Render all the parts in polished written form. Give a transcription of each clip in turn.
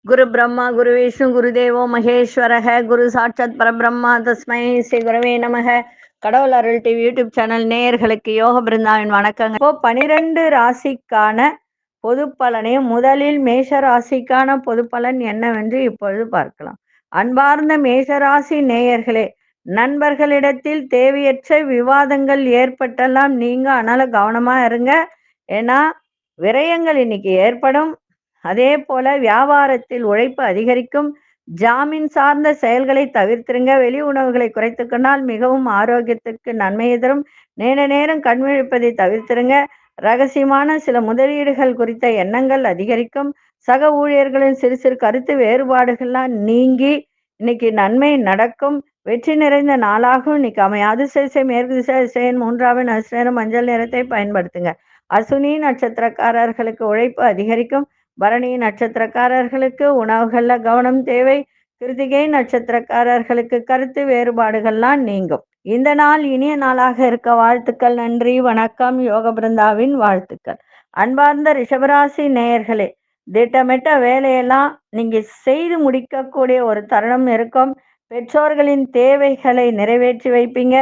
குரு பிரம்மா குரு விஷ்ணு குரு தேவோ மகேஸ்வரக குரு சாட்சாத் பரபிரம்மா தஸ்மை ஸ்ரீ குருவே நமக. கடவுள் அருள் டிவி யூடியூப் சேனல் நேயர்களுக்கு யோக பிருந்தாவின் வணக்கங்க. இப்போ 12 ராசிக்கான பொது பலனையும் முதலில் மேஷ ராசிக்கான பொது பலன் என்னவென்று இப்பொழுது பார்க்கலாம். அன்பார்ந்த மேஷராசி நேயர்களே, நண்பர்களிடத்தில் தேவையற்ற விவாதங்கள் ஏற்பட்டெல்லாம் நீங்க அதனால கவனமா இருங்க. ஏன்னா விரயங்கள் இன்னைக்கு ஏற்படும். அதே போல வியாபாரத்தில் உழைப்பு அதிகரிக்கும். ஜாமீன் சார்ந்த செயல்களை தவிர்த்திருங்க. வெளி உணவுகளை குறைத்துக்கொண்டால் மிகவும் ஆரோக்கியத்துக்கு நன்மையை தரும். நேர நேரம் கண் விழிப்பதை தவிர்த்திருங்க. ரகசியமான சில முதலீடுகள் குறித்த எண்ணங்கள் அதிகரிக்கும். சக ஊழியர்களின் சிறு சிறு கருத்து வேறுபாடுகள்லாம் நீங்கி இன்னைக்கு நன்மை நடக்கும். வெற்றி நிறைந்த நாளாகவும் இன்னைக்கு அமையும். அதிசய மேற்கு திசை அதிசயன் 3வது அதிர்ஷ்டம் மஞ்சள் நிறத்தை பயன்படுத்துங்க. அசுனி நட்சத்திரக்காரர்களுக்கு உழைப்பு அதிகரிக்கும். பரணி நட்சத்திரக்காரர்களுக்கு உணவுகள்ல கவனம் தேவை. கிருத்திகை நட்சத்திரக்காரர்களுக்கு கருத்து வேறுபாடுகள்லாம் நீங்கும். இந்த நாள் இனிய நாளாக இருக்க வாழ்த்துக்கள். நன்றி, வணக்கம். யோக பிருந்தாவின் வாழ்த்துக்கள். அன்பார்ந்த ரிஷபராசி நேயர்களே, திட்டமிட்ட வேலையெல்லாம் நீங்க செய்து முடிக்கக்கூடிய ஒரு தருணம் இருக்கும். பெற்றோர்களின் தேவைகளை நிறைவேற்றி வைப்பீங்க.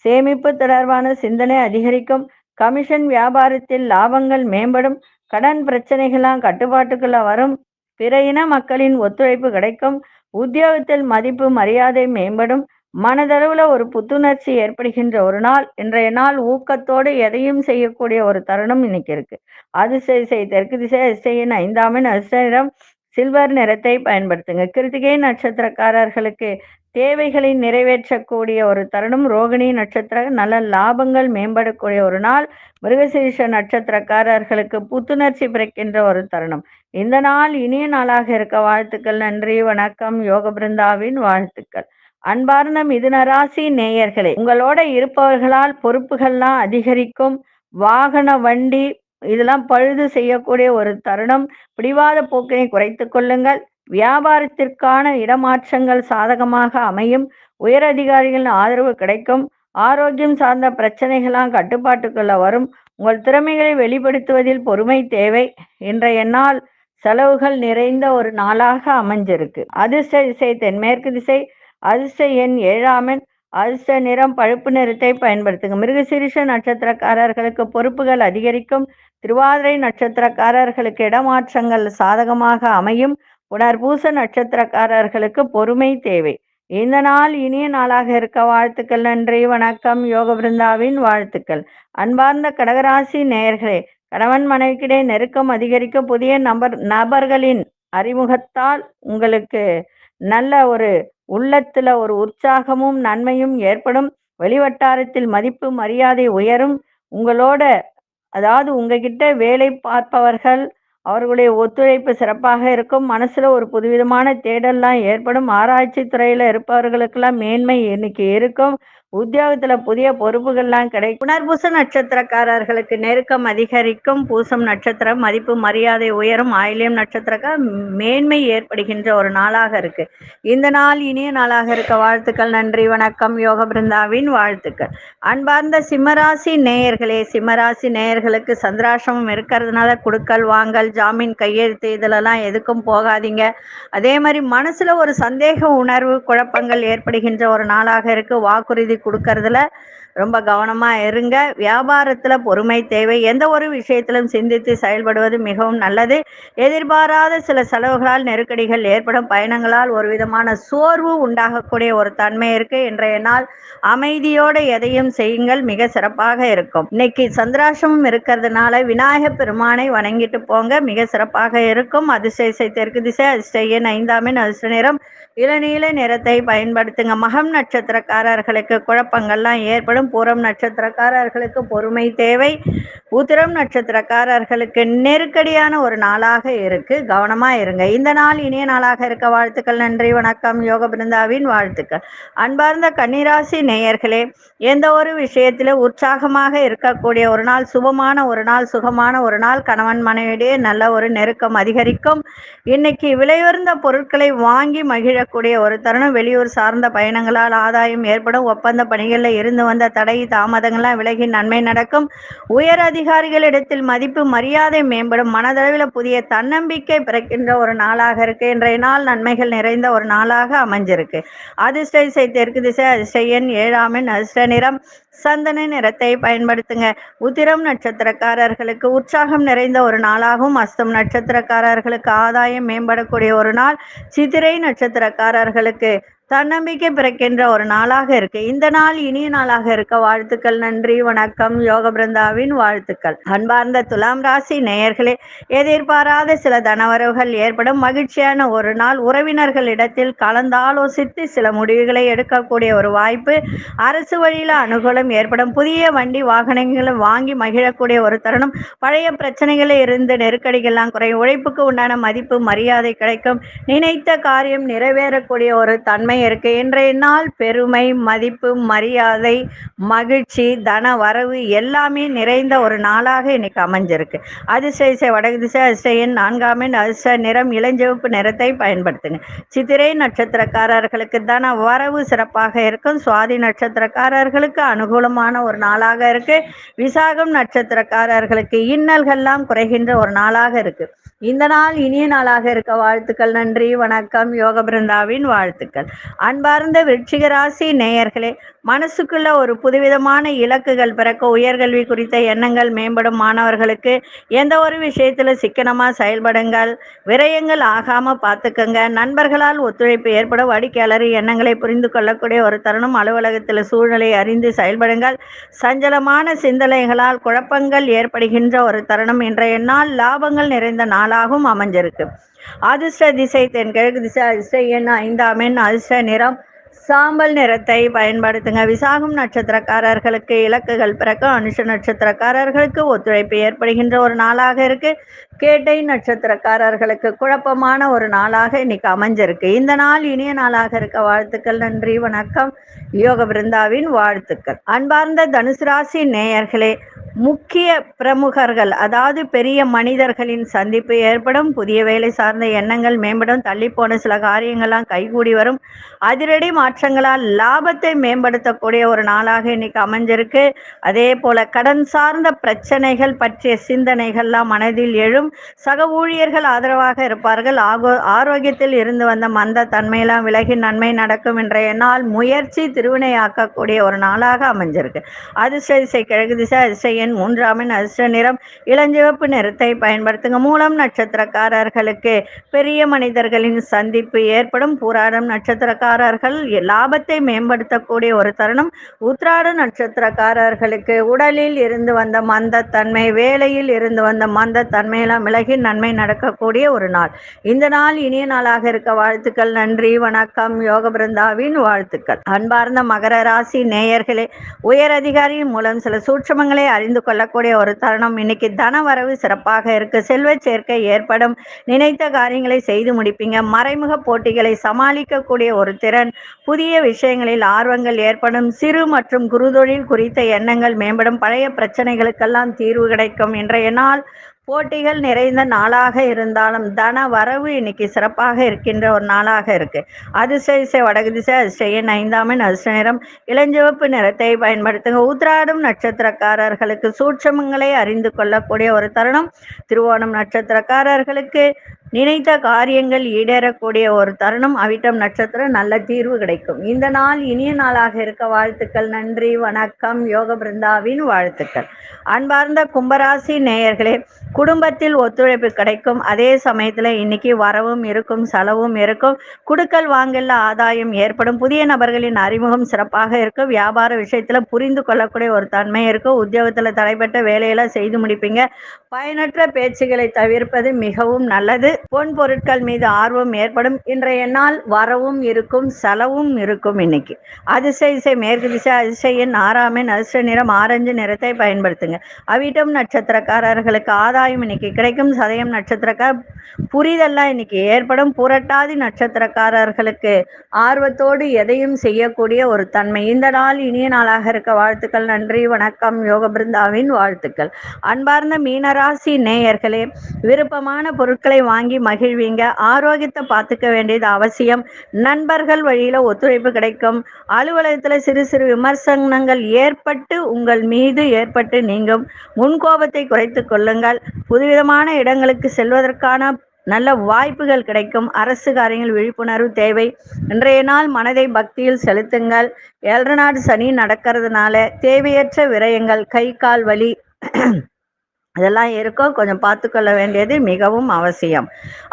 சேமிப்பு தொடர்பான சிந்தனை அதிகரிக்கும். கமிஷன் வியாபாரத்தில் லாபங்கள் மேம்படும். கடன் பிரச்சனைகள்லாம் கட்டுப்பாட்டுக்குள்ள வரும். பிற இன மக்களின் ஒத்துழைப்பு கிடைக்கும். உத்தியோகத்தில் மதிப்பு மரியாதை மேம்படும். மனதளவுல ஒரு புத்துணர்ச்சி ஏற்படுகின்ற ஒரு நாள். இன்றைய நாள் ஊக்கத்தோடு எதையும் செய்யக்கூடிய ஒரு தருணம் இன்னைக்கு இருக்கு. அதிசய தெற்கு திசை அதிசயின் 5ஆம் அதிர்ஷ்டம் சில்வர் நிறத்தை பயன்படுத்துங்க. கிருத்திகை நட்சத்திரக்காரர்களுக்கு தேவைகளை நிறைவேற்றக்கூடிய ஒரு தருணம். ரோகிணி நட்சத்திரம் நல்ல லாபங்கள் மேம்படக்கூடிய ஒரு நாள். மிருகசீரிஷ நட்சத்திரக்காரர்களுக்கு புத்துணர்ச்சி பிறக்கின்ற ஒரு தருணம். இந்த நாள் இனிய நாளாக இருக்க வாழ்த்துக்கள். நன்றி, வணக்கம். யோக பிருந்தாவின் வாழ்த்துக்கள். அன்பார்ந்த மிதுன ராசி நேயர்களே, உங்களோட இருப்பவர்களால் பொறுப்புகள்லாம் அதிகரிக்கும். வாகன வண்டி இதெல்லாம் பழுது செய்யக்கூடிய ஒரு தருணம். பிடிவாத போக்கினை குறைத்து கொள்ளுங்கள். வியாபாரத்திற்கான இடமாற்றங்கள் சாதகமாக அமையும். உயர் அதிகாரிகளின் ஆதரவு கிடைக்கும். ஆரோக்கியம் சார்ந்த பிரச்சனைகளாம் கட்டுப்பாட்டுக்குள்ள வரும். உங்கள் திறமைகளை வெளிப்படுத்துவதில் பொறுமை தேவை. இன்றைய நாள் செலவுகள் நிறைந்த ஒரு நாளாக அமைஞ்சிருக்கு. அதிர்ஷ்ட திசை தென்மேற்கு திசை. அதிர்ஷ்ட எண் 7ஆம் எண். அதிர்ஷ்ட நிறம் பழுப்பு நிறத்தை பயன்படுத்துங்க. மிருகசீரிஷ நட்சத்திரக்காரர்களுக்கு பொறுப்புகள் அதிகரிக்கும். திருவாதிரை நட்சத்திரக்காரர்களுக்கு இடமாற்றங்கள் சாதகமாக அமையும். புனர்பூச நட்சத்திரக்காரர்களுக்கு பொறுமை தேவை. இந்த நாள் இனிய நாளாக இருக்க வாழ்த்துக்கள். நன்றி, வணக்கம். யோக பிருந்தாவின் வாழ்த்துக்கள். அன்பார்ந்த கடகராசி நேயர்களே, கணவன் மனைவிக்கிடையே நெருக்கம் அதிகரிக்கும். புதிய நபர்களின் அறிமுகத்தால் உங்களுக்கு நல்ல ஒரு உள்ளத்துல ஒரு உற்சாகமும் நன்மையும் ஏற்படும். வெளிவட்டாரத்தில் மதிப்பு மரியாதை உயரும். உங்களோட அதாவது உங்ககிட்ட வேலை பார்ப்பவர்கள் அவர்களுடைய ஒத்துழைப்பு சிறப்பாக இருக்கும். மனசுல ஒரு புதுவிதமான தேடல்லாம் ஏற்படும். ஆராய்ச்சி துறையில இருப்பவர்களுக்கெல்லாம் மேன்மை இன்னைக்கு இருக்கும். உத்தியோகத்துல புதிய பொறுப்புகள்லாம் கிடைக்கும். புனர்பூச நட்சத்திரக்காரர்களுக்கு நெருக்கம் அதிகரிக்கும். பூசம் நட்சத்திரம் மதிப்பு மரியாதை உயரும். ஆயில்யம் நட்சத்திரக்க மேன்மை ஏற்படுகின்ற ஒரு நாளாக இருக்கு. இந்த நாள் இனிய நாளாக இருக்க வாழ்த்துக்கள். நன்றி, வணக்கம். யோக பிருந்தாவின் வாழ்த்துக்கள். அன்பார்ந்த சிம்மராசி நேயர்களே, சிம்மராசி நேயர்களுக்கு சந்திராசிரமம் இருக்கிறதுனால கொடுக்கல் வாங்கல் ஜாமீன் கையெழுத்து இதிலெல்லாம் எதுக்கும் போகாதீங்க. அதே மாதிரி மனசுல ஒரு சந்தேக உணர்வு குழப்பங்கள் ஏற்படுகின்ற ஒரு நாளாக இருக்கு. வாக்குறுதி கொடுக்கறதுல ரொம்ப கவனமா இருங்க. வியாபாரத்துல பொறுமை தேவை. எந்த ஒரு விஷயத்திலும் சிந்தித்து செயல்படுவது மிகவும் நல்லது. எதிர்பாராத சில செலவுகளால் நெருக்கடிகள் ஏற்படும். பயணங்களால் ஒரு விதமான சோர்வு உண்டாகக்கூடிய ஒரு தன்மை இருக்கு. இன்றைய நாள் அமைதியோடு எதையும் செய்யுங்கள், மிக சிறப்பாக இருக்கும். இன்னைக்கு சந்திராசிரமம் இருக்கிறதுனால விநாயகப் பெருமானை வணங்கிட்டு போங்க, மிக சிறப்பாக இருக்கும். அதிசய தெற்கு திசை அதிர்ஷ்ட எண் 5ஆம் எண். அதிர்ஷ்ட நிறம் இளநீல நிறத்தை பயன்படுத்துங்க. மகம் நட்சத்திரக்காரர்களுக்கு குழப்பங்கள்லாம் ஏற்படும். பூரம் நட்சத்திரக்காரர்களுக்கு பொறுமை தேவை. உத்திரம் நட்சத்திரக்காரர்களுக்கு நெருக்கடியான ஒரு நாளாக இருக்கு. கவனமா இருங்க. இந்த நாள் இனிய நாளாக இருக்க வாழ்த்துக்கள். நன்றி, வணக்கம். யோக பிருந்தாவின் வாழ்த்துக்கள். அன்பார்ந்த கன்னிராசி நேயர்களே, எந்த ஒரு விஷயத்திலும் உற்சாகமாக இருக்கக்கூடிய ஒரு நாள், சுபமான ஒரு நாள், சுகமான ஒரு நாள். கணவன் மனைவியிடையே நல்ல ஒரு நெருக்கம் அதிகரிக்கும். இன்னைக்கு விலையுயர்ந்த பொருட்களை வாங்கி மகிழக்கூடிய ஒரு தருணம். வெளியூர் சார்ந்த பயணங்களால் ஆதாயம் ஏற்படும். ஒப்பந்த பணிகளில் இருந்து வந்த தடை தாமதங்கள்லாம் விலகி நன்மை நடக்கும். உயர் அதிகாரிகளிடத்தில் மதிப்பு மரியாதை மேம்படும். மனதளவில் புதிய தன்னம்பிக்கை பிறக்கின்ற ஒரு நாளாக இருக்கு. இன்றைய நாள் நன்மைகள் நிறைந்த ஒரு நாளாக அமைஞ்சிருக்கு. அதிர்ஷ்ட திசை தெற்கு திசை, அதிர்ஷ்ட எண் 7, அதிர்ஷ்ட நிறம் சந்தன நிறத்தை பயன்படுத்துங்க. உத்திரம் நட்சத்திரக்காரர்களுக்கு உற்சாகம் நிறைந்த ஒரு நாளாகவும், அஸ்தம் நட்சத்திரக்காரர்களுக்கு ஆதாயம் மேம்படக்கூடிய ஒரு நாள், சித்திரை நட்சத்திரக்காரர்களுக்கு தன்னம்பிக்கை பிறக்கின்ற ஒரு நாளாக இருக்கு. இந்த நாள் இனிய நாளாக இருக்க வாழ்த்துக்கள். நன்றி, வணக்கம். யோக பிருந்தாவின் வாழ்த்துக்கள். அன்பார்ந்த துலாம் ராசி நேயர்களே, எதிர்பாராத சில தனவரவுகள் ஏற்படும் மகிழ்ச்சியான ஒரு நாள். உறவினர்களிடத்தில் கலந்தாலோசித்து சில முடிவுகளை எடுக்கக்கூடிய ஒரு வாய்ப்பு. அரசு வழியில் அனுகூலம் ஏற்படும். புதிய வண்டி வாகனங்களை வாங்கி மகிழக்கூடிய ஒரு தருணம். பழைய பிரச்சனைகளில் இருந்து நெருக்கடிகள்லாம் குறையும். உழைப்புக்கு உண்டான மதிப்பு மரியாதை கிடைக்கும். நினைத்த காரியம் நிறைவேறக்கூடிய ஒரு தன்மை இருக்கு. இன்றைய நாள் பெருமை, மதிப்பு, மரியாதை, மகிழ்ச்சி, தன வரவு எல்லாமே நிறைந்த ஒரு நாளாக இன்னைக்கு அமைஞ்சிருக்கு. அதிர்ஷ்ட திசை வடக்கு திசை, அதிர்ஷ்ட எண் 4, அதிர்ஷ்ட நிறம் இளஞ்சிவப்பு நிறத்தை பயன்படுத்துங்க. சித்திரை நட்சத்திரக்காரர்களுக்கு தன வரவு சிறப்பாக இருக்கும். சுவாதி நட்சத்திரக்காரர்களுக்கு அனுகூலமான ஒரு நாளாக இருக்கு. விசாகம் நட்சத்திரக்காரர்களுக்கு இன்னல்கள்லாம் குறைகின்ற ஒரு நாளாக இருக்கு. இந்த நாள் இனிய நாளாக இருக்க வாழ்த்துக்கள். நன்றி, வணக்கம். யோக பிருந்தாவின் வாழ்த்துக்கள். அன்பார்ந்த விருச்சிக ராசி நேயர்களே, மனசுக்குள்ள ஒரு புதுவிதமான இலக்குகள் பிறக்க, உயர்கல்வி குறித்த எண்ணங்கள் மேம்படும். மாணவர்களுக்கு எந்த ஒரு விஷயத்துல சிக்கனமா செயல்படுங்கள். விரயங்கள் ஆகாம பார்த்துக்கங்க. நண்பர்களால் ஒத்துழைப்பு ஏற்படும். வாடிக்கையாளர் எண்ணங்களை புரிந்து கொள்ளக்கூடிய ஒரு தருணம். அலுவலகத்தில் சூழ்நிலை அறிந்து செயல்படுங்கள். சஞ்சலமான சிந்தனைகளால் குழப்பங்கள் ஏற்படுகின்ற ஒரு தருணம். இன்றைய நாள் லாபங்கள் நிறைந்த நாளாகவும் அமைஞ்சிருக்கு. அதிர்ஷ்ட திசை தென்கிழக்கு திசை, அதிர்ஷ்ட எண் 5, அதிர்ஷ்ட நிறம் சாம்பல் நிறத்தை பயன்படுத்துங்க. விசாகம் நட்சத்திரக்காரர்களுக்கு இலக்குகள் பிறக்கும். அனுஷ நட்சத்திரக்காரர்களுக்கு ஒத்துழைப்பு ஏற்படுகின்ற ஒரு நாளாக இருக்கு. கேட்டை நட்சத்திரக்காரர்களுக்கு குழப்பமான ஒரு நாளாக இன்னைக்கு அமைஞ்சிருக்கு. இந்த நாள் இனிய நாளாக இருக்க வாழ்த்துக்கள். நன்றி, வணக்கம். யோக பிருந்தாவின் வாழ்த்துக்கள். அன்பார்ந்த தனுசு ராசி நேயர்களே, முக்கிய பிரமுகர்கள் அதாவது பெரிய மனிதர்களின் சந்திப்பு ஏற்படும். புதிய வேலை சார்ந்த எண்ணங்கள் மேம்படும். தள்ளிப்போன சில காரியங்கள்லாம் கைகூடி வரும். அதிரடி மாற்றங்களால் லாபத்தை மேம்படுத்தக்கூடிய ஒரு நாளாக இன்னைக்கு அமைஞ்சிருக்கு. அதே போல கடன் சார்ந்த பிரச்சனைகள் பற்றிய சிந்தனைகள்லாம் மனதில் எழும். சக ஊழியர்கள் ஆதரவாக இருப்பார்கள். ஆரோக்கியத்தில் இருந்து வந்த மந்த தன்மையெல்லாம் விலகி நன்மை நடக்கும். இன்றைய நாள் முயற்சி திருவினையாக்கக்கூடிய ஒரு நாளாக அமைஞ்சிருக்கு. அதிர்ஷ்ட திசை கிழக்கு திசை, அதிர்ஷ்ட எண் 3, அதிர்ஷ்ட நிறம் இளஞ்சிவப்பு நிறத்தை பயன்படுத்துங்க. மூலம் நட்சத்திரக்காரர்களுக்கு பெரிய மனிதர்களின் சந்திப்பு ஏற்படும். பூராடம் நட்சத்திரக்காரர்கள் லாபத்தை மேம்படுத்தக்கூடிய ஒரு தருணம். உத்திராட நட்சத்திரக்காரர்களுக்கு உடலில் இருந்து வந்த மந்த தன்மை, வேலையில் இருந்து வந்த மந்த தன்மையெல்லாம் விலகி நன்மை நடக்கக்கூடிய ஒரு நாள். இந்த நாள் இனிய நாளாக இருக்க வாழ்த்துக்கள். நன்றி, வணக்கம். யோக பிருந்தாவின் வாழ்த்துக்கள். அன்பார்ந்த மகர ராசி நேயர்களே, உயர் அதிகாரியின் மூலம் சில சூட்சமங்களை அறிந்து கொள்ளக்கூடிய ஒரு தருணம். இன்னைக்கு தன வரவு சிறப்பாக இருக்கு. செல்வ சேர்க்கை ஏற்படும். நினைத்த காரியங்களை செய்து முடிப்பீங்க. மறைமுக போட்டிகளை சமாளிக்கக்கூடிய ஒரு திறன். புதிய விஷயங்களில் ஆர்வங்கள் ஏற்படும். சிறு மற்றும் குறுதொழில் குறித்த எண்ணங்கள் மேம்படும். பழைய பிரச்சனைகளுக்கெல்லாம் தீர்வு கிடைக்கும். இன்றைய நாள் போட்டிகள் நிறைந்த நாளாக இருந்தாலும் தன வரவு இன்னைக்கு சிறப்பாக இருக்கின்ற ஒரு நாளாக இருக்கு. அதிர்ஷ்ட திசை வடக்கு திசை, அதிர்ஷ்ட எண் 5, அதிர்ஷ்ட நிறம் இளஞ்சிவப்பு நிறத்தை பயன்படுத்துங்க. உத்திராடம் நட்சத்திரக்காரர்களுக்கு சூட்சமங்களை அறிந்து கொள்ளக்கூடிய ஒரு தருணம். திருவோணம் நட்சத்திரக்காரர்களுக்கு நினைத்த காரியங்கள் ஈடேறக்கூடிய ஒரு தருணம். அவிட்டம் நட்சத்திரம் நல்ல தீர்வு கிடைக்கும். இந்த நாள் இனிய நாளாக இருக்க வாழ்த்துக்கள். நன்றி, வணக்கம். யோக பிருந்தாவின் வாழ்த்துக்கள். அன்பார்ந்த கும்பராசி நேயர்களே, குடும்பத்தில் ஒத்துழைப்பு கிடைக்கும். அதே சமயத்தில் இன்னைக்கு வரவும் இருக்கும், செலவும் இருக்கும். குடுக்கல் வாங்கல ஆதாயம் ஏற்படும். புதிய நபர்களின் அறிமுகம் சிறப்பாக இருக்கும். வியாபார விஷயத்தில் புரிந்து கொள்ளக்கூடிய ஒரு தன்மை இருக்கும். உத்தியோகத்தில் தடைப்பட்ட வேலையெல்லாம் செய்து முடிப்பீங்க. பயனற்ற பேச்சுகளை தவிர்ப்பது மிகவும் நல்லது. பொன் பொருட்கள் மீது ஆர்வம் ஏற்படும். இன்றைய நாள் வரவும் இருக்கும், செலவும் இருக்கும். இன்னைக்கு அதிர்ஷ்ட திசை மேற்கு திசை, அதிர்ஷ்ட எண் 6, அதிர்ஷ்ட நிறம் ஆரஞ்சு நிறத்தை பயன்படுத்துங்க. அவிட்டம் நட்சத்திரக்காரர்களுக்கு ஆதாயம் இன்னைக்கு கிடைக்கும். சதயம் நட்சத்திரக்கார புரிதெல்லாம் இன்னைக்கு ஏற்படும். புரட்டாதி நட்சத்திரக்காரர்களுக்கு ஆர்வத்தோடு எதையும் செய்யக்கூடிய ஒரு தன்மை. இந்த நாள் இனிய நாளாக இருக்க வாழ்த்துக்கள். நன்றி, வணக்கம். யோக பிருந்தாவின் வாழ்த்துக்கள். அன்பார்ந்த மீனராசி நேயர்களே, விருப்பமான பொருட்களை வாங்கி வாங்கி மகிழ்வீங்க. ஆரோக்கியத்தை பார்த்துக்க வேண்டியது அவசியம். நண்பர்கள் வழியில ஒத்துழைப்பு கிடைக்கும். அலுவலகத்துல சிறு சிறு விமர்சனங்கள் உங்கள் மீது ஏற்பட்டு நீங்கும். முன்கோபத்தை குறைத்துக் கொள்ளுங்கள். புதுவிதமான இடங்களுக்கு செல்வதற்கான நல்ல வாய்ப்புகள் கிடைக்கும். அரசு காரியங்கள் விழிப்புணர்வு தேவை. இன்றைய நாள் மனதை பக்தியில் செலுத்துங்கள். 7 நாடு சனி நடக்கிறதுனால தேவையற்ற விரயங்கள், கை கால் வலி இதெல்லாம் இருக்கும். கொஞ்சம் பார்த்துக்கொள்ள வேண்டியது மிகவும் அவசியம்.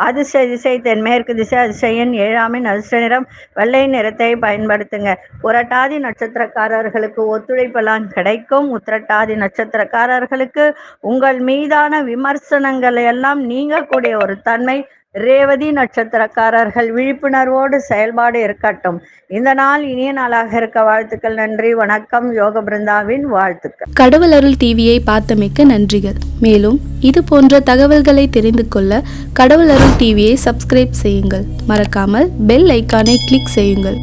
அதிர்ஷ்ட திசை தென்மேற்கு திசை. அதிர்ஷ்ட எண் 7 அதிர்ஷ்ட நிறம் வெள்ளை நிறத்தை பயன்படுத்துங்க. புரட்டாதி நட்சத்திரக்காரர்களுக்கு ஒத்துழைப்பெல்லாம் கிடைக்கும். உத்திரட்டாதி நட்சத்திரக்காரர்களுக்கு உங்கள் மீதான விமர்சனங்கள் எல்லாம் நீங்கக்கூடிய ஒரு தன்மை. ரேவதி நட்சத்திரக்காரர்கள் விழிப்புணர்வோடு செயல்பாடு இருக்கட்டும். இந்த நாள் இனிய நாளாக இருக்க வாழ்த்துக்கள். நன்றி, வணக்கம். யோக பிருந்தாவின் வாழ்த்துக்கள். கடவுள் அருள் டிவியை பார்த்தமைக்கு நன்றிகள். மேலும் இது போன்ற தகவல்களை தெரிந்து கொள்ள கடவுள் அருள் டிவியை சப்ஸ்கிரைப் செய்யுங்கள். மறக்காமல் பெல் ஐக்கானை கிளிக் செய்யுங்கள்.